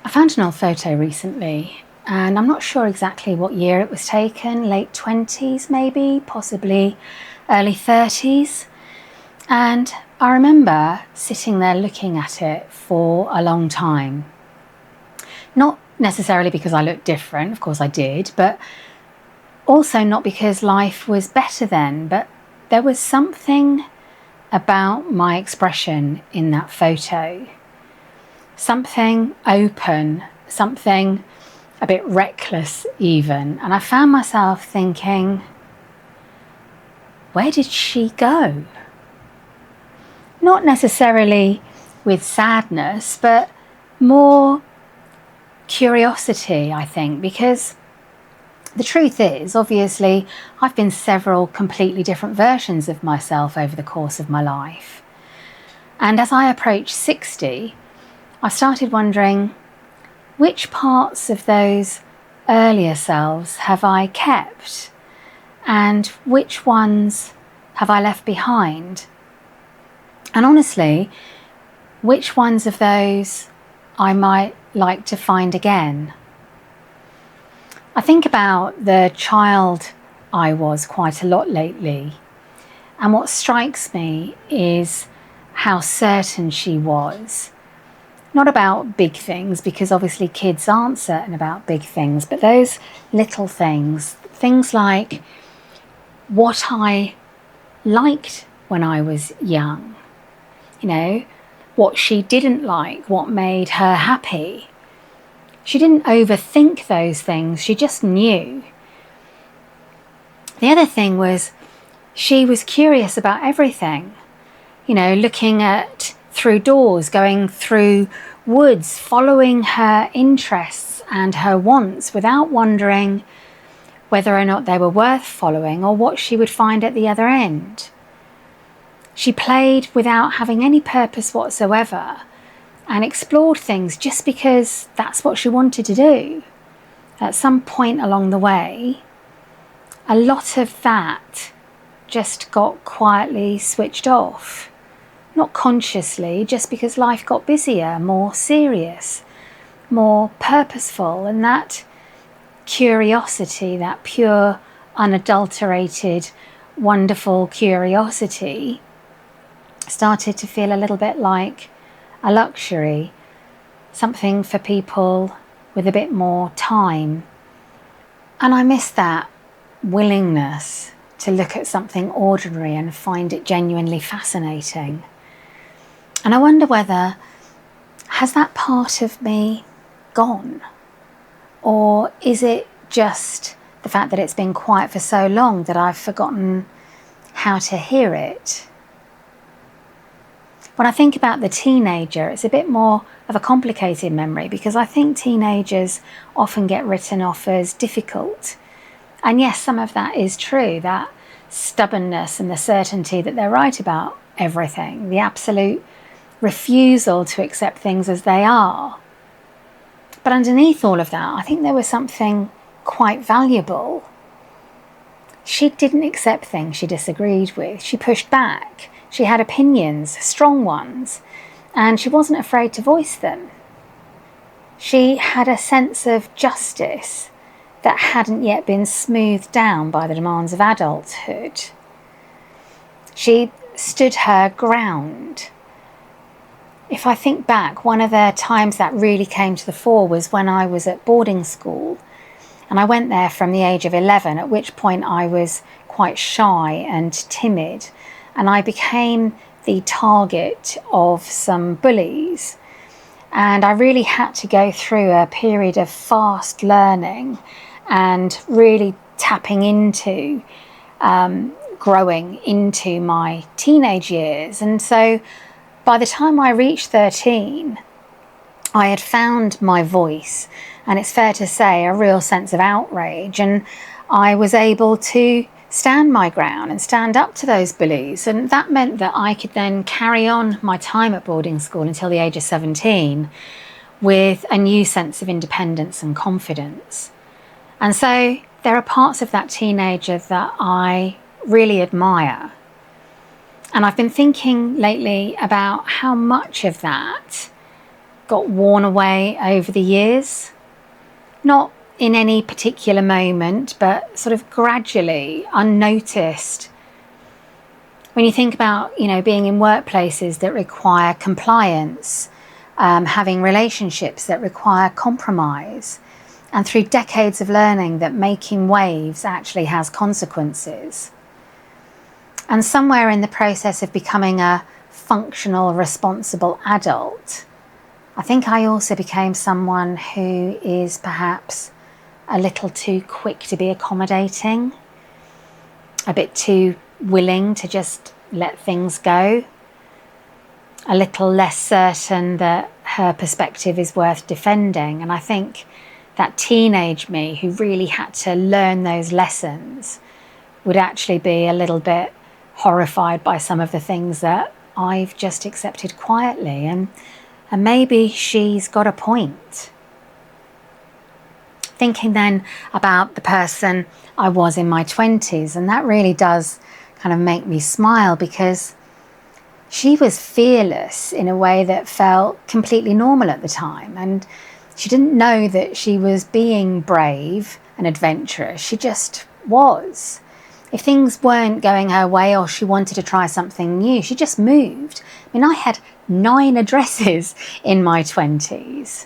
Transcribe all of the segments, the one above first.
I found an old photo recently, and I'm not sure exactly what year it was taken, late 20s maybe, possibly early 30s. And I remember sitting there looking at it for a long time. Not necessarily because I looked different, of course I did, but also not because life was better then, but there was something about my expression in that photo. Something open, something a bit reckless even. And I found myself thinking, where did she go? Not necessarily with sadness, but more curiosity, I think, because the truth is, obviously, I've been several completely different versions of myself over the course of my life. And as I approach 60, I started wondering, which parts of those earlier selves have I kept? And which ones have I left behind? And honestly, which ones of those I might like to find again? I think about the child I was quite a lot lately, and what strikes me is how certain she was. Not about big things, because obviously kids aren't certain about big things, but those little things, things like what I liked when I was young, what she didn't like, what made her happy. She didn't overthink those things, she just knew. The other thing was, she was curious about everything, looking at through doors, going through woods, following her interests and her wants without wondering whether or not they were worth following or what she would find at the other end. She played without having any purpose whatsoever and explored things just because that's what she wanted to do. At some point along the way, a lot of that just got quietly switched off. Not consciously, just because life got busier, more serious, more purposeful, and that curiosity, that pure, unadulterated, wonderful curiosity started to feel a little bit like a luxury, something for people with a bit more time. And I miss that willingness to look at something ordinary and find it genuinely fascinating. And I wonder whether, has that part of me gone? Or is it just the fact that it's been quiet for so long that I've forgotten how to hear it? When I think about the teenager, it's a bit more of a complicated memory, because I think teenagers often get written off as difficult. And yes, some of that is true, that stubbornness and the certainty that they're right about everything, the absolute refusal to accept things as they are. But underneath all of that, I think there was something quite valuable. She didn't accept things she disagreed with. She pushed back. She had opinions, strong ones, and she wasn't afraid to voice them. She had a sense of justice that hadn't yet been smoothed down by the demands of adulthood. She stood her ground. If I think back, one of the times that really came to the fore was when I was at boarding school. And I went there from the age of 11, at which point I was quite shy and timid. And I became the target of some bullies. And I really had to go through a period of fast learning and really tapping into growing into my teenage years. And so by the time I reached 13, I had found my voice, and it's fair to say a real sense of outrage, and I was able to stand my ground and stand up to those bullies. And that meant that I could then carry on my time at boarding school until the age of 17 with a new sense of independence and confidence. And so there are parts of that teenager that I really admire. And I've been thinking lately about how much of that got worn away over the years. Not in any particular moment, but sort of gradually, unnoticed. When you think about, being in workplaces that require compliance, having relationships that require compromise, and through decades of learning that making waves actually has consequences. And somewhere in the process of becoming a functional, responsible adult, I think I also became someone who is perhaps a little too quick to be accommodating, a bit too willing to just let things go, a little less certain that her perspective is worth defending. And I think that teenage me who really had to learn those lessons would actually be a little bit horrified by some of the things that I've just accepted quietly. And maybe she's got a point. Thinking then about the person I was in my 20s, and that really does kind of make me smile, because she was fearless in a way that felt completely normal at the time. And she didn't know that she was being brave and adventurous. She just was. If things weren't going her way or she wanted to try something new, she just moved. I mean, I had 9 addresses in my 20s.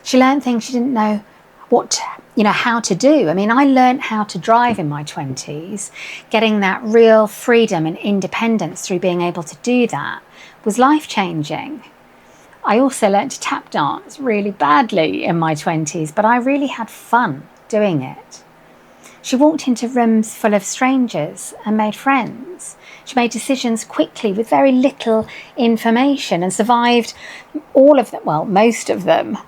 She learned things she didn't know how to do. I mean, I learned how to drive in my 20s. Getting that real freedom and independence through being able to do that was life-changing. I also learned to tap dance really badly in my 20s, but I really had fun doing it. She walked into rooms full of strangers and made friends. She made decisions quickly with very little information and survived all of them, well, most of them.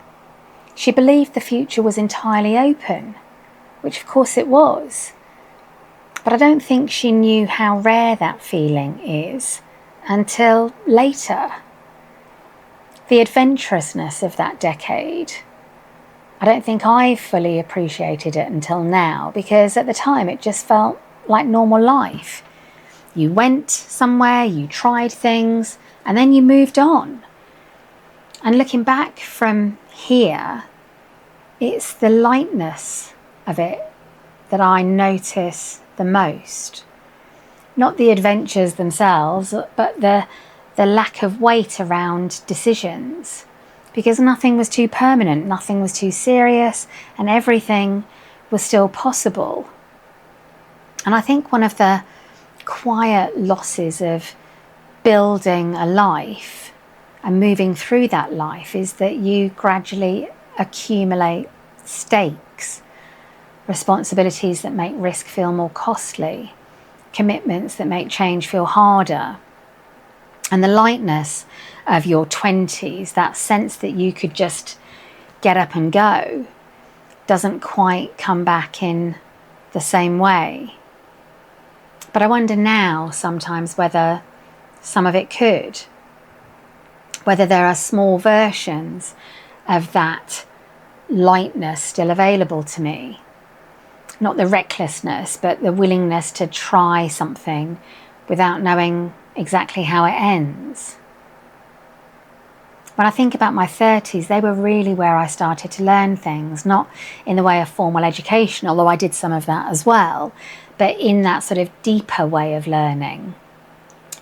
She believed the future was entirely open, which of course it was. But I don't think she knew how rare that feeling is until later. The adventurousness of that decade, I don't think I fully appreciated it until now, because at the time it just felt like normal life. You went somewhere, you tried things, and then you moved on. And looking back from here, it's the lightness of it that I notice the most. Not the adventures themselves, but the lack of weight around decisions. Because nothing was too permanent, nothing was too serious, and everything was still possible. And I think one of the quiet losses of building a life and moving through that life is that you gradually accumulate stakes, responsibilities that make risk feel more costly, commitments that make change feel harder. And the lightness of your 20s, that sense that you could just get up and go, doesn't quite come back in the same way. But I wonder now sometimes whether some of it could, whether there are small versions of that lightness still available to me. Not the recklessness, but the willingness to try something without knowing exactly how it ends. When I think about my 30s, they were really where I started to learn things, not in the way of formal education, although I did some of that as well, but in that sort of deeper way of learning,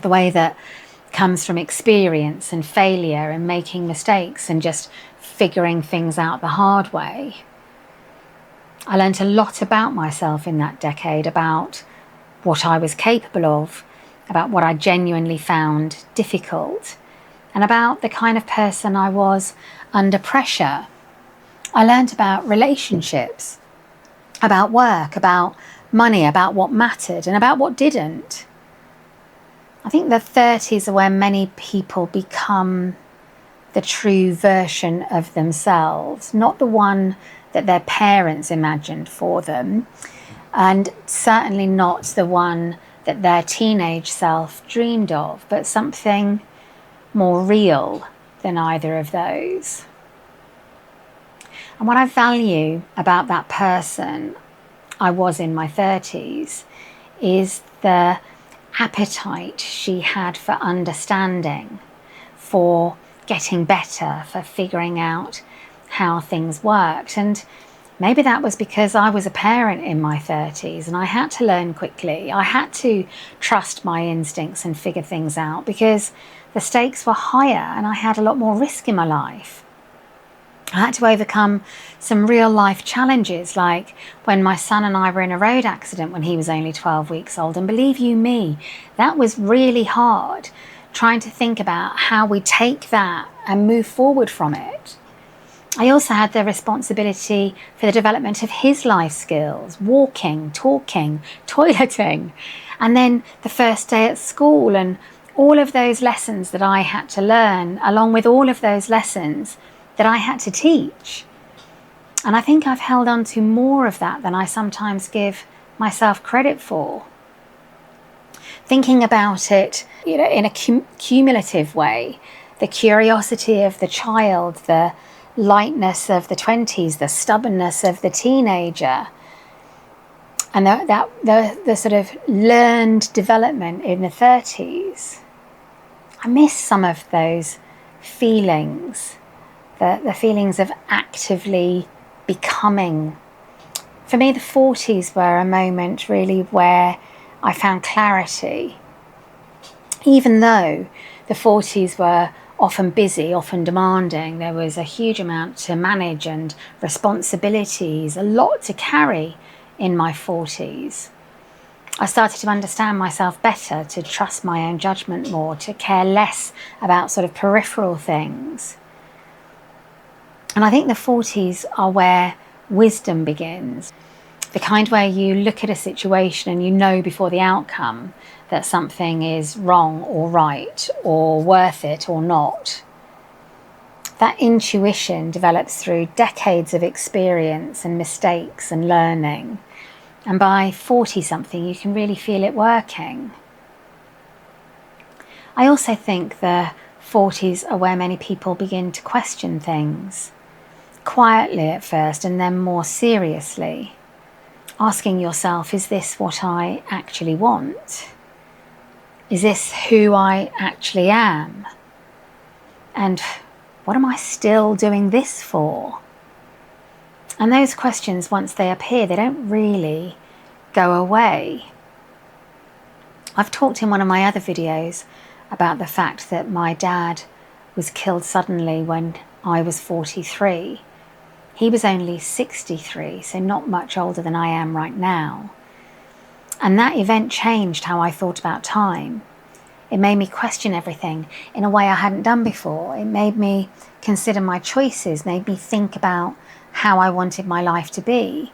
the way that comes from experience and failure and making mistakes and just figuring things out the hard way. I learned a lot about myself in that decade, about what I was capable of, about what I genuinely found difficult, and about the kind of person I was under pressure. I learned about relationships, about work, about money, about what mattered and about what didn't. I think the 30s are where many people become the true version of themselves, not the one that their parents imagined for them, and certainly not the one that their teenage self dreamed of, but something more real than either of those. And what I value about that person I was in my 30s is the appetite she had for understanding, for getting better, for figuring out how things worked. And maybe that was because I was a parent in my 30s and I had to learn quickly. I had to trust my instincts and figure things out because the stakes were higher and I had a lot more risk in my life. I had to overcome some real life challenges, like when my son and I were in a road accident when he was only 12 weeks old. And believe you me, that was really hard, trying to think about how we take that and move forward from it. I also had the responsibility for the development of his life skills, walking, talking, toileting, and then the first day at school and all of those lessons that I had to learn, along with all of those lessons that I had to teach. And I think I've held on to more of that than I sometimes give myself credit for. Thinking about it, in a cumulative way, the curiosity of the child, the lightness of the 20s, the stubbornness of the teenager, and the sort of learned development in the 30s. I miss some of those feelings, the feelings of actively becoming. For me, the 40s were a moment really where I found clarity. Even though the 40s were often busy, often demanding, there was a huge amount to manage and responsibilities, a lot to carry in my 40s. I started to understand myself better, to trust my own judgment more, to care less about sort of peripheral things. And I think the 40s are where wisdom begins. The kind where you look at a situation and you know before the outcome that something is wrong or right or worth it or not. That intuition develops through decades of experience and mistakes and learning. And by 40-something, you can really feel it working. I also think the 40s are where many people begin to question things. Quietly at first and then more seriously. Asking yourself, is this what I actually want? Is this who I actually am? And what am I still doing this for? And those questions, once they appear, they don't really go away. I've talked in one of my other videos about the fact that my dad was killed suddenly when I was 43. He was only 63, so not much older than I am right now. And that event changed how I thought about time. It made me question everything in a way I hadn't done before. It made me consider my choices, made me think about how I wanted my life to be,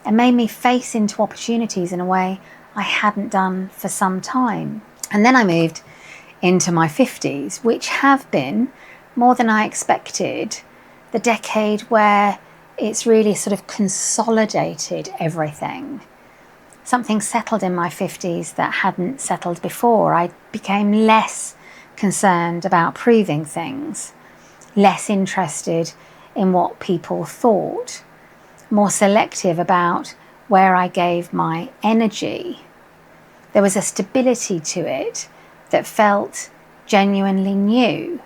and made me face into opportunities in a way I hadn't done for some time. And then I moved into my 50s, which have been, more than I expected, the decade where it's really sort of consolidated everything. Something settled in my 50s that hadn't settled before. I became less concerned about proving things, less interested in what people thought, more selective about where I gave my energy. There was a stability to it that felt genuinely new.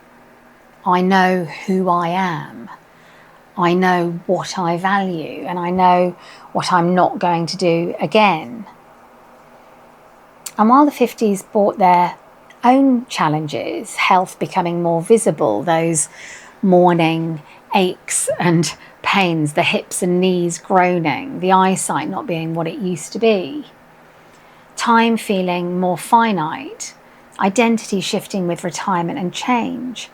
I know who I am. I know what I value, and I know what I'm not going to do again. And while the 50s brought their own challenges, health becoming more visible, those morning aches and pains, the hips and knees groaning, the eyesight not being what it used to be, time feeling more finite, identity shifting with retirement and change,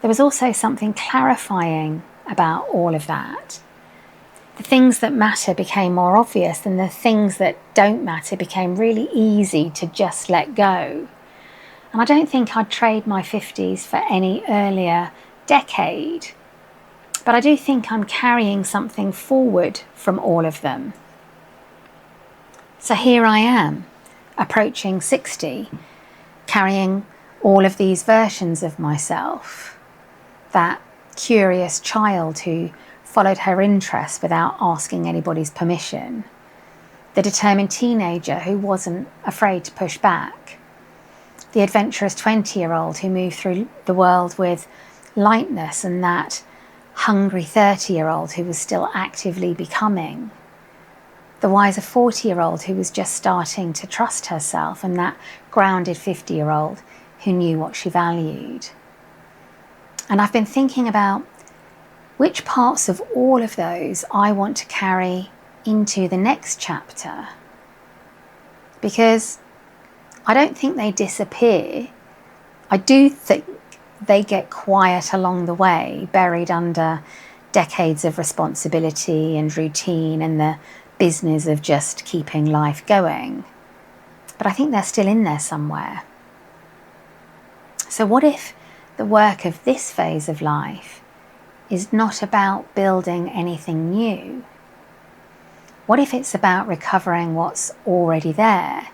there was also something clarifying about all of that. The things that matter became more obvious, and the things that don't matter became really easy to just let go. And I don't think I'd trade my 50s for any earlier decade, but I do think I'm carrying something forward from all of them. So here I am, approaching 60, carrying all of these versions of myself. That curious child who followed her interests without asking anybody's permission. The determined teenager who wasn't afraid to push back. the adventurous 20-year-old who moved through the world with lightness, and that hungry 30-year-old who was still actively becoming, the wiser 40-year-old who was just starting to trust herself, and that grounded 50-year-old who knew what she valued. And I've been thinking about which parts of all of those I want to carry into the next chapter, because I don't think they disappear. I do think they get quiet along the way, buried under decades of responsibility and routine and the business of just keeping life going. But I think they're still in there somewhere. So what if the work of this phase of life is not about building anything new? What if it's about recovering what's already there?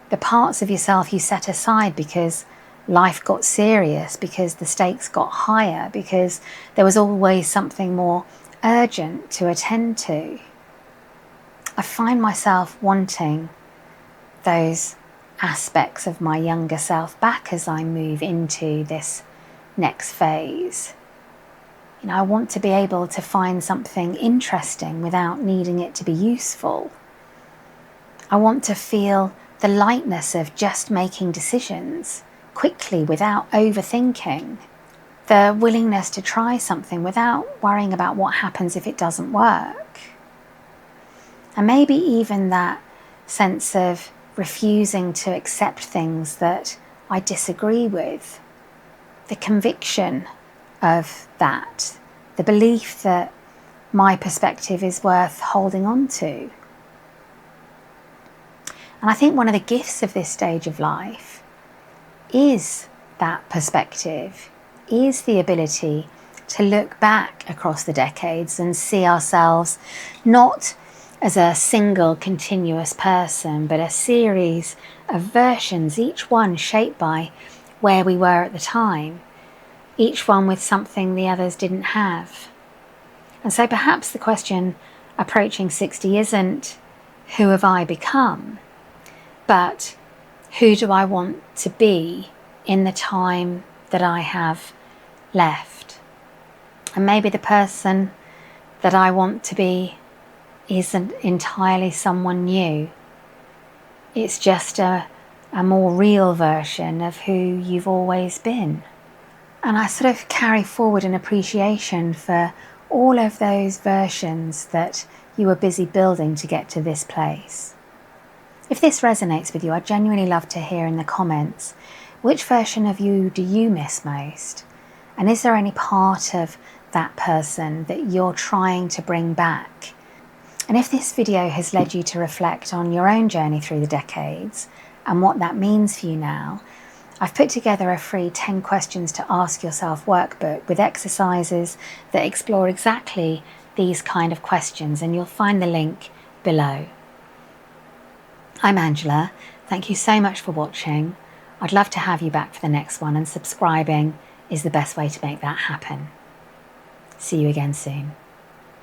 The parts of yourself you set aside because life got serious, because the stakes got higher, because there was always something more urgent to attend to. I find myself wanting those aspects of my younger self back as I move into this next phase. I want to be able to find something interesting without needing it to be useful. I want to feel the lightness of just making decisions quickly without overthinking. The willingness to try something without worrying about what happens if it doesn't work. And maybe even that sense of refusing to accept things that I disagree with. The conviction of that. The belief that my perspective is worth holding on to. And I think one of the gifts of this stage of life is that perspective, is the ability to look back across the decades and see ourselves not as a single continuous person, but a series of versions, each one shaped by where we were at the time, each one with something the others didn't have. And so perhaps the question approaching 60 isn't, who have I become? But who do I want to be in the time that I have left? And maybe the person that I want to be isn't entirely someone new. It's just a more real version of who you've always been. And I sort of carry forward an appreciation for all of those versions that you were busy building to get to this place. If this resonates with you, I'd genuinely love to hear in the comments, which version of you do you miss most? And is there any part of that person that you're trying to bring back? And if this video has led you to reflect on your own journey through the decades and what that means for you now, I've put together a free 10 questions to ask yourself workbook with exercises that explore exactly these kind of questions, and you'll find the link below. I'm Angela. Thank you so much for watching. I'd love to have you back for the next one, and subscribing is the best way to make that happen. See you again soon.